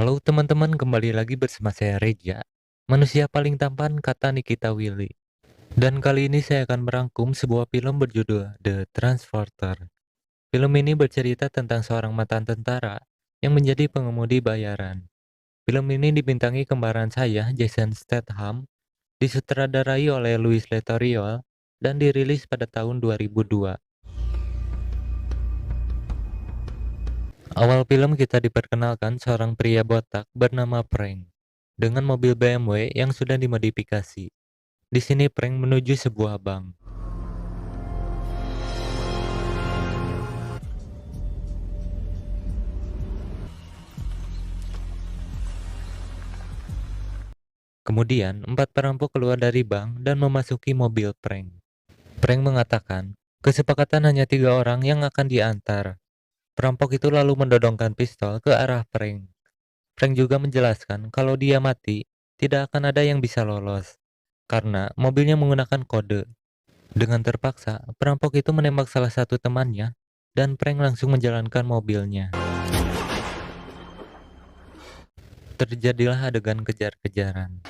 Halo teman-teman, kembali lagi bersama saya Reja, manusia paling tampan kata Nikita Willy. Dan kali ini saya akan merangkum sebuah film berjudul The Transporter. Film ini bercerita tentang seorang mantan tentara yang menjadi pengemudi bayaran. Film ini dibintangi kembaran saya, Jason Statham, disutradarai oleh Louis Leterrier, dan dirilis pada tahun 2002. Awal film kita diperkenalkan seorang pria botak bernama Frank dengan mobil BMW yang sudah dimodifikasi. Di sini Frank menuju sebuah bank. Kemudian, 4 perampok keluar dari bank dan memasuki mobil Frank. Frank mengatakan, kesepakatan hanya 3 orang yang akan diantar. Perampok itu lalu mendodongkan pistol ke arah Frank. Frank juga menjelaskan kalau dia mati, tidak akan ada yang bisa lolos, karena mobilnya menggunakan kode. Dengan terpaksa, perampok itu menembak salah satu temannya, dan Frank langsung menjalankan mobilnya. Terjadilah adegan kejar-kejaran.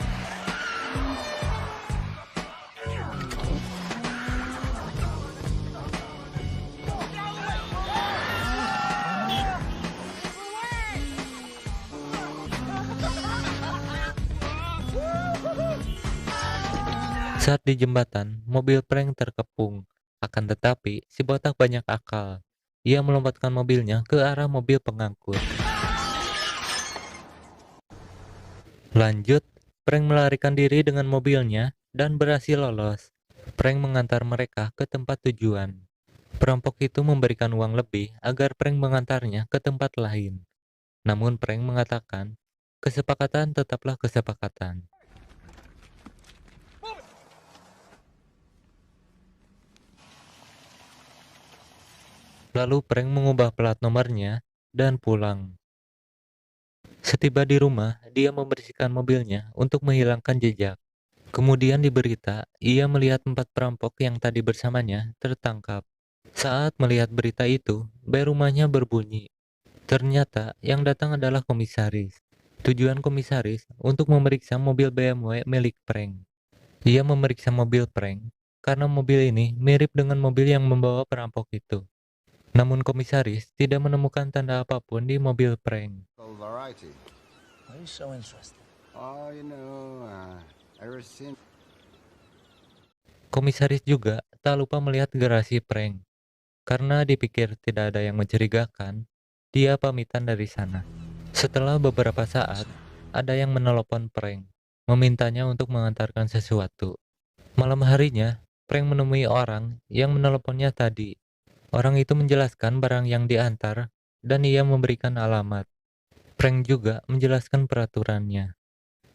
Saat di jembatan, mobil Frank terkepung. Akan tetapi, si botak banyak akal. Ia melompatkan mobilnya ke arah mobil pengangkut. Lanjut, Frank melarikan diri dengan mobilnya dan berhasil lolos. Frank mengantar mereka ke tempat tujuan. Perampok itu memberikan uang lebih agar Frank mengantarnya ke tempat lain. Namun Frank mengatakan, kesepakatan tetaplah kesepakatan. Lalu Frank mengubah plat nomornya dan pulang. Setiba di rumah, dia membersihkan mobilnya untuk menghilangkan jejak. Kemudian di berita, ia melihat 4 perampok yang tadi bersamanya tertangkap. Saat melihat berita itu, bel rumahnya berbunyi. Ternyata yang datang adalah komisaris. Tujuan komisaris untuk memeriksa mobil BMW milik Frank. Ia memeriksa mobil Frank karena mobil ini mirip dengan mobil yang membawa perampok itu. Namun komisaris tidak menemukan tanda apapun di mobil Frank. Variety. Why are you so interested? Oh, ever since. Komisaris juga tak lupa melihat garasi Frank. Karena dipikir tidak ada yang mencurigakan, dia pamitan dari sana. Setelah beberapa saat, ada yang menelepon Frank, memintanya untuk mengantarkan sesuatu. Malam harinya, Frank menemui orang yang meneleponnya tadi. Orang itu menjelaskan barang yang diantar, dan ia memberikan alamat. Frank juga menjelaskan peraturannya.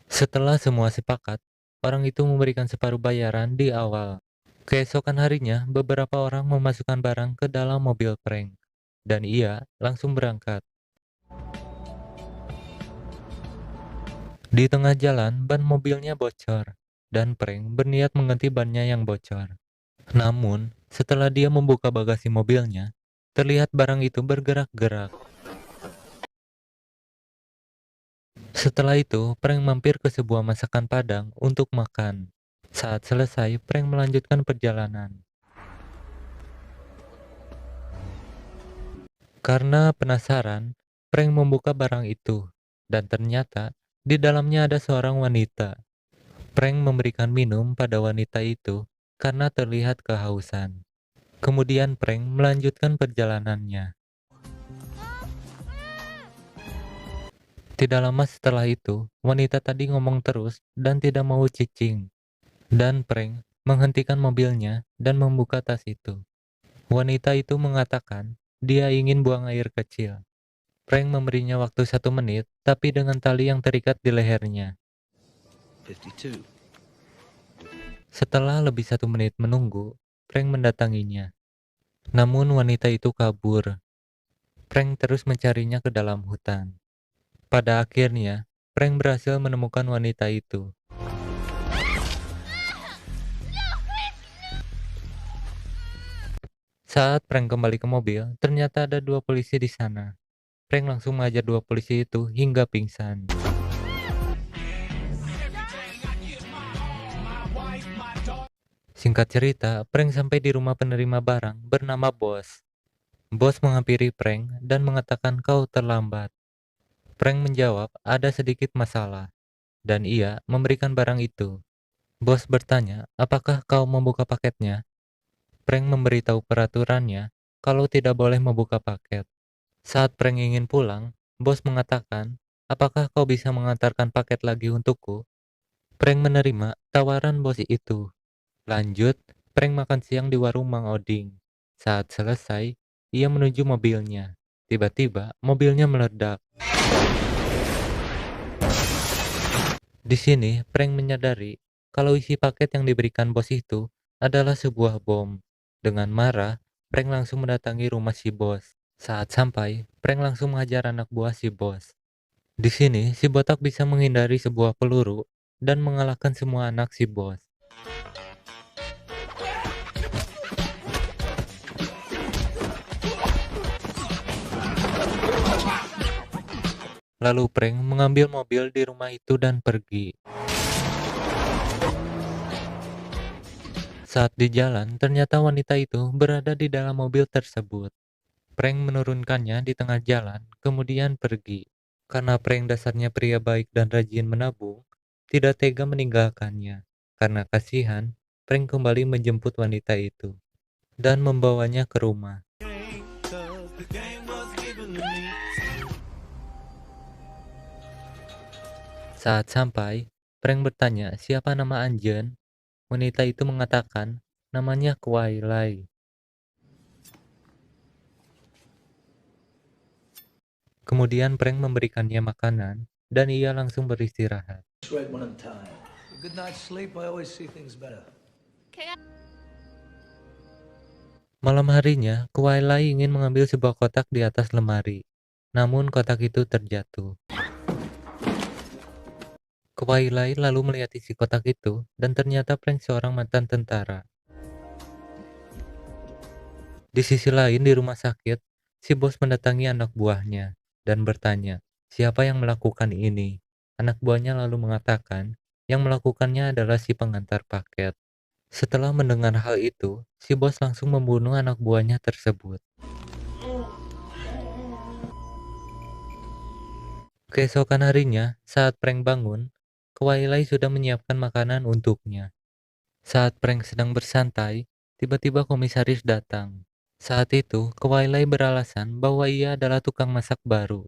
Setelah semua sepakat, orang itu memberikan separuh bayaran di awal. Keesokan harinya, beberapa orang memasukkan barang ke dalam mobil Frank, dan ia langsung berangkat. Di tengah jalan, ban mobilnya bocor, dan Frank berniat mengganti bannya yang bocor. Namun, setelah dia membuka bagasi mobilnya, terlihat barang itu bergerak-gerak. Setelah itu, Frank mampir ke sebuah masakan Padang untuk makan. Saat selesai, Frank melanjutkan perjalanan. Karena penasaran, Frank membuka barang itu, dan ternyata di dalamnya ada seorang wanita. Frank memberikan minum pada wanita itu karena terlihat kehausan. Kemudian Frank melanjutkan perjalanannya. Tidak lama setelah itu, wanita tadi ngomong terus dan tidak mau cicing. Dan Frank menghentikan mobilnya dan membuka tas itu. Wanita itu mengatakan dia ingin buang air kecil. Frank memberinya waktu 1 menit, tapi dengan tali yang terikat di lehernya. 52. Setelah lebih 1 menit menunggu, Frank mendatanginya. Namun wanita itu kabur. Frank terus mencarinya ke dalam hutan. Pada akhirnya, Frank berhasil menemukan wanita itu. Saat Frank kembali ke mobil, ternyata ada 2 polisi di sana. Frank langsung mengajar dua polisi itu hingga pingsan. Singkat cerita, Frank sampai di rumah penerima barang bernama Bos. Bos menghampiri Frank dan mengatakan kau terlambat. Frank menjawab ada sedikit masalah, dan ia memberikan barang itu. Bos bertanya, apakah kau membuka paketnya? Frank memberitahu peraturannya kalau tidak boleh membuka paket. Saat Frank ingin pulang, bos mengatakan, apakah kau bisa mengantarkan paket lagi untukku? Frank menerima tawaran bos itu. Lanjut, Frank makan siang di warung Mang Oding. Saat selesai, ia menuju mobilnya. Tiba-tiba, mobilnya meledak. Di sini, Frank menyadari kalau isi paket yang diberikan bos itu adalah sebuah bom. Dengan marah, Frank langsung mendatangi rumah si bos. Saat sampai, Frank langsung menghajar anak buah si bos. Di sini, si botak bisa menghindari sebuah peluru dan mengalahkan semua anak si bos. Lalu Frank mengambil mobil di rumah itu dan pergi. Saat di jalan, ternyata wanita itu berada di dalam mobil tersebut. Frank menurunkannya di tengah jalan, kemudian pergi. Karena Frank dasarnya pria baik dan rajin menabung, tidak tega meninggalkannya. Karena kasihan, Frank kembali menjemput wanita itu dan membawanya ke rumah. Saat sampai, Frank bertanya siapa nama Anjen. Wanita itu mengatakan namanya Kwai. Kemudian Frank memberikannya makanan dan ia langsung beristirahat. Just write one at a time. A good night's sleep, I always see things better. Malam harinya, Kwai ingin mengambil sebuah kotak di atas lemari. Namun kotak itu terjatuh. Kwai lalu melihat isi kotak itu dan ternyata Frank seorang mantan tentara. Di sisi lain di rumah sakit, si bos mendatangi anak buahnya dan bertanya, siapa yang melakukan ini? Anak buahnya lalu mengatakan, yang melakukannya adalah si pengantar paket. Setelah mendengar hal itu, si bos langsung membunuh anak buahnya tersebut. Keesokan harinya, saat Frank bangun, Kwai sudah menyiapkan makanan untuknya. Saat Frank sedang bersantai, tiba-tiba komisaris datang. Saat itu, Kwai beralasan bahwa ia adalah tukang masak baru.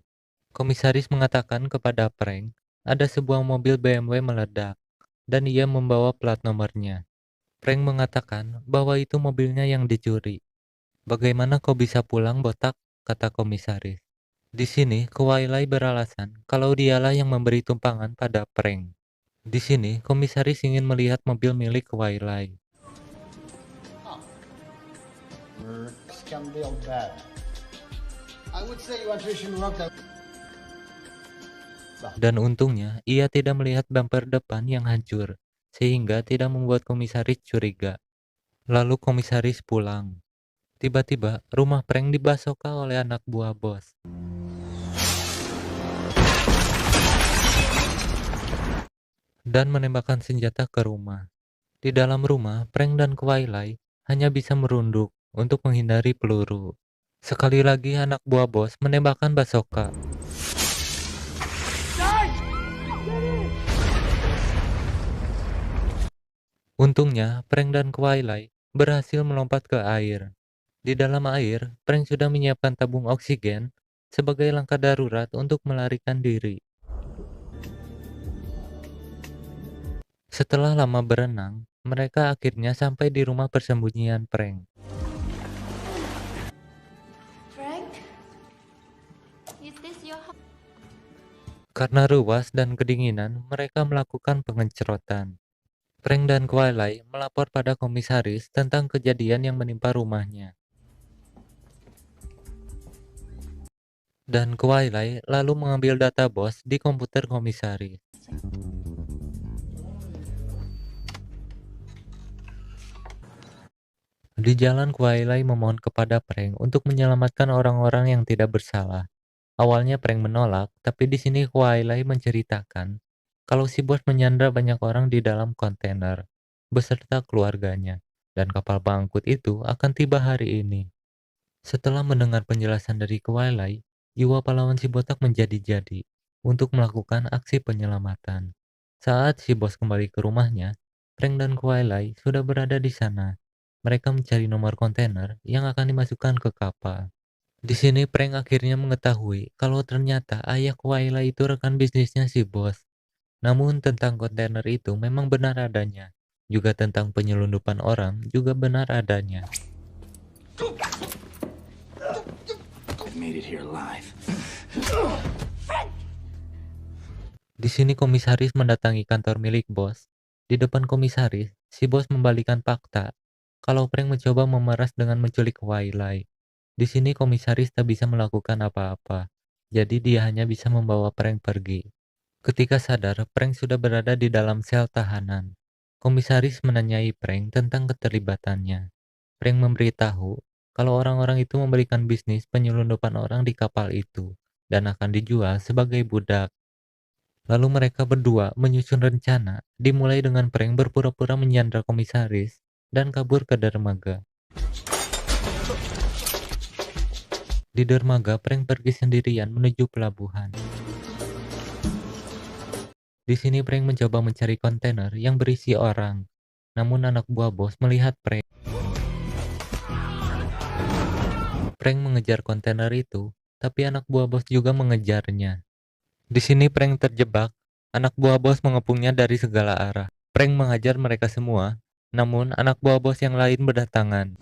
Komisaris mengatakan kepada Frank, ada sebuah mobil BMW meledak, dan ia membawa plat nomornya. Frank mengatakan bahwa itu mobilnya yang dicuri. Bagaimana kau bisa pulang, botak? Kata komisaris. Di sini, Kwai beralasan kalau dialah yang memberi tumpangan pada Frank. Di sini, komisaris ingin melihat mobil milik Kwai. Dan untungnya, ia tidak melihat bumper depan yang hancur, sehingga tidak membuat komisaris curiga. Lalu komisaris pulang. Tiba-tiba, rumah Frank dibasoka oleh anak buah bos. Dan menembakkan senjata ke rumah. Di dalam rumah, Frank dan Kwai hanya bisa merunduk untuk menghindari peluru. Sekali lagi anak buah bos menembakkan basoka. Untungnya, Frank dan Kwai berhasil melompat ke air. Di dalam air, Frank sudah menyiapkan tabung oksigen sebagai langkah darurat untuk melarikan diri. Setelah lama berenang, mereka akhirnya sampai di rumah persembunyian Frank. Frank? Is this your house? Karena ruas dan kedinginan, mereka melakukan pengencerotan. Frank dan Kwai melapor pada komisaris tentang kejadian yang menimpa rumahnya. Dan Kwai lalu mengambil data bos di komputer komisaris. Di jalan Kwai memohon kepada Frank untuk menyelamatkan orang-orang yang tidak bersalah. Awalnya Frank menolak, tapi di sini Twilight menceritakan kalau si bos menyandra banyak orang di dalam kontainer beserta keluarganya, dan kapal pengangkut itu akan tiba hari ini. Setelah mendengar penjelasan dari Twilight, jiwa pahlawan si botak menjadi-jadi untuk melakukan aksi penyelamatan. Saat si bos kembali ke rumahnya, Frank dan Twilight sudah berada di sana. Mereka mencari nomor kontainer yang akan dimasukkan ke kapal. Di sini Frank akhirnya mengetahui kalau ternyata ayah Twilight itu rekan bisnisnya si bos. Namun tentang kontainer itu memang benar adanya. Juga tentang penyelundupan orang juga benar adanya. I've made it here alive. Di sini komisaris mendatangi kantor milik bos. Di depan komisaris, si bos membalikan fakta kalau Frank mencoba memeras dengan menculik Twilight. Di sini komisaris tak bisa melakukan apa-apa. Jadi dia hanya bisa membawa Frank pergi. Ketika sadar, Frank sudah berada di dalam sel tahanan. Komisaris menanyai Frank tentang keterlibatannya. Frank memberitahu kalau orang-orang itu memberikan bisnis penyelundupan orang di kapal itu dan akan dijual sebagai budak. Lalu mereka berdua menyusun rencana, dimulai dengan Frank berpura-pura menyandra komisaris dan kabur ke dermaga. Di dermaga, Frank pergi sendirian menuju pelabuhan. Di sini Frank mencoba mencari kontainer yang berisi orang. Namun anak buah bos melihat Frank. Frank mengejar kontainer itu, tapi anak buah bos juga mengejarnya. Di sini Frank terjebak. Anak buah bos mengepungnya dari segala arah. Frank menghajar mereka semua, namun anak buah bos yang lain berdatangan.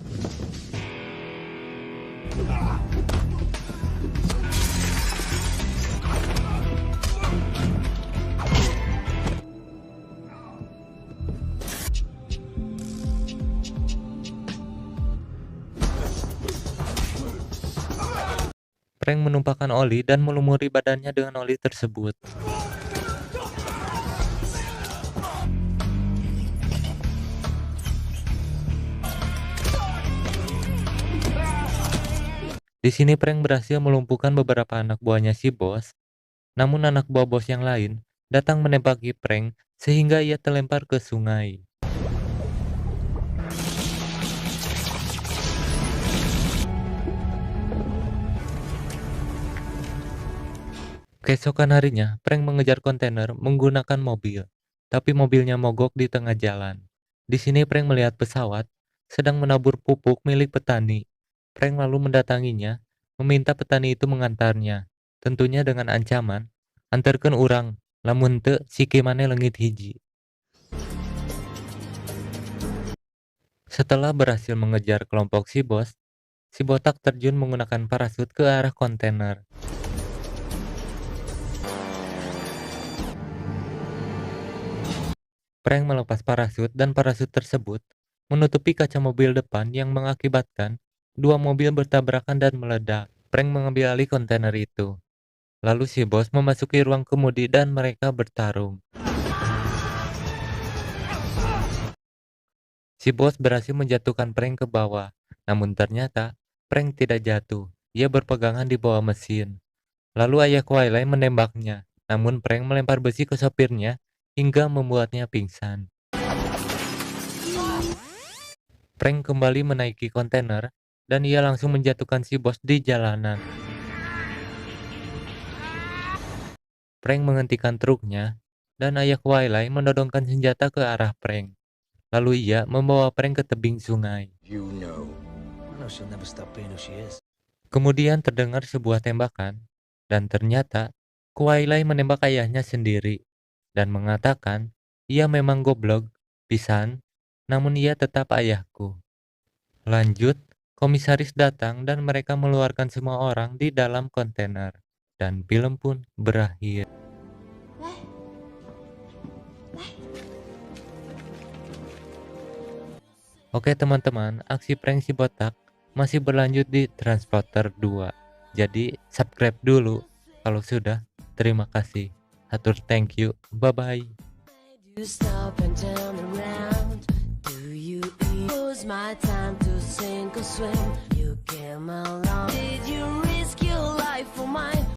Frank menumpahkan oli dan melumuri badannya dengan oli tersebut. Di sini Frank berhasil melumpuhkan beberapa anak buahnya si bos. Namun anak buah bos yang lain datang menembaki Frank sehingga ia terlempar ke sungai. Keesokan harinya, Frank mengejar kontainer menggunakan mobil, tapi mobilnya mogok di tengah jalan. Di sini Frank melihat pesawat sedang menabur pupuk milik petani. Frank lalu mendatanginya, meminta petani itu mengantarnya, tentunya dengan ancaman, "Antarkan urang, lamun teu sike maneh leungit hiji." Setelah berhasil mengejar kelompok si bos, si botak terjun menggunakan parasut ke arah kontainer. Frank melepas parasut dan parasut tersebut menutupi kaca mobil depan yang mengakibatkan dua mobil bertabrakan dan meledak. Frank mengambil alih kontainer itu. Lalu si bos memasuki ruang kemudi dan mereka bertarung. Si bos berhasil menjatuhkan Frank ke bawah, namun ternyata Frank tidak jatuh. Ia berpegangan di bawah mesin. Lalu ayah Twilight menembaknya, namun Frank melempar besi ke sopirnya hingga membuatnya pingsan. Frank kembali menaiki kontainer dan ia langsung menjatuhkan si bos di jalanan. Frank menghentikan truknya dan ayah Twilight menodongkan senjata ke arah Frank. Lalu ia membawa Frank ke tebing sungai. You know. I know she'll never stop being who she is. Kemudian terdengar sebuah tembakan dan ternyata Twilight menembak ayahnya sendiri dan mengatakan, "Ia memang goblok, pisan, namun ia tetap ayahku." Lanjut, komisaris datang dan mereka mengeluarkan semua orang di dalam kontainer. Dan film pun berakhir. Oke teman-teman, aksi prank si botak masih berlanjut di Transporter 2. Jadi subscribe dulu. Kalau sudah, terima kasih. Hatur thank you. Bye-bye. You stop and turn around. Do you use my time to sink or swim? You came along. Did you risk your life for mine?